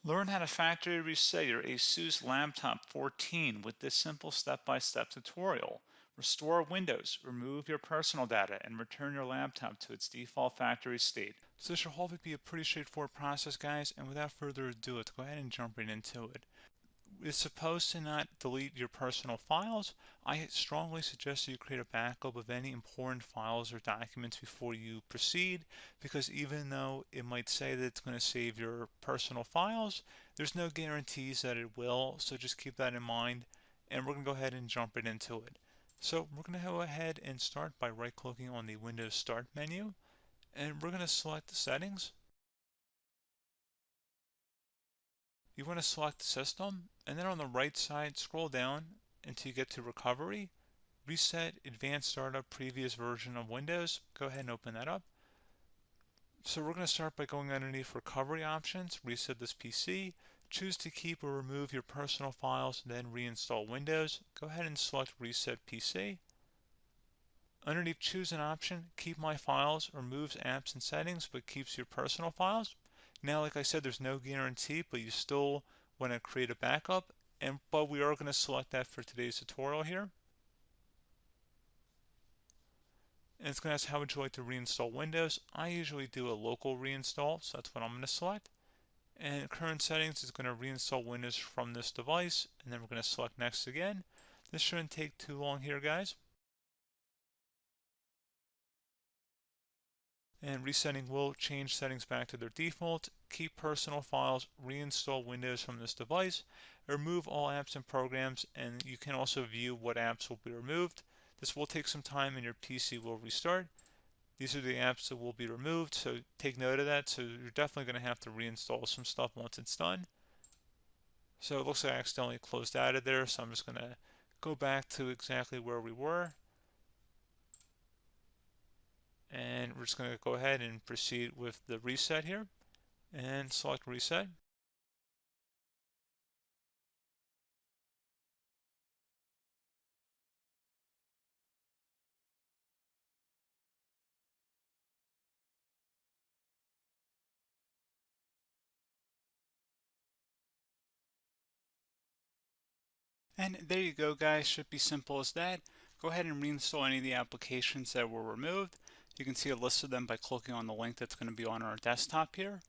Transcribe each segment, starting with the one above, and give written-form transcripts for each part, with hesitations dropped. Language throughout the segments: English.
Learn how to factory reset your ASUS Laptop 14 with this simple step-by-step tutorial. Restore Windows, remove your personal data, and return your laptop to its default factory state. So this should hopefully be a pretty straightforward process, guys, and without further ado, let's go ahead and jump right into it. It's supposed to not delete your personal files. I strongly suggest that you create a backup of any important files or documents before you proceed, because even though it might say that it's going to save your personal files, there's no guarantees that it will, so just keep that in mind, and we're going to go ahead and jump right into it. So we're going to go ahead and start by right-clicking on the Windows Start menu, and we're going to select the Settings. You want to select System, and then on the right side, scroll down until you get to Recovery. Reset Advanced Startup Previous Version of Windows. Go ahead and open that up. So we're going to start by going underneath Recovery Options, reset this PC. Choose to keep or remove your personal files, then reinstall Windows. Go ahead and select Reset PC. Underneath Choose an option, Keep My Files removes apps and settings but keeps your personal files. Now, like I said, there's no guarantee, but you still want to create a backup, but we are going to select that for today's tutorial here. And it's going to ask how would you like to reinstall Windows. I usually do a local reinstall, so that's what I'm going to select. And current settings is going to reinstall Windows from this device, and then we're going to select next again. This shouldn't take too long here, guys. And resetting will change settings back to their default, keep personal files, reinstall Windows from this device, remove all apps and programs, and you can also view what apps will be removed. This will take some time and your PC will restart. These are the apps that will be removed, so take note of that. So you're definitely going to have to reinstall some stuff once it's done. So it looks like I accidentally closed out of there, so I'm just going to go back to exactly where we were. And we're just going to go ahead and proceed with the reset here and select reset. And there you go, guys. Should be simple as that. Go ahead and reinstall any of the applications that were removed. You can see a list of them by clicking on the link that's going to be on our desktop here.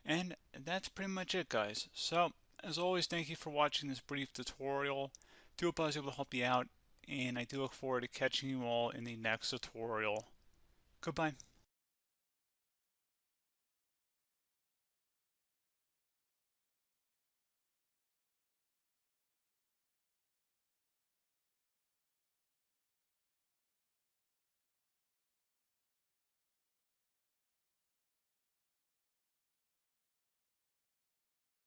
And that's pretty much it, guys. So, as always, thank you for watching this brief tutorial. Do hope I was able to help you out, and I do look forward to catching you all in the next tutorial. Goodbye.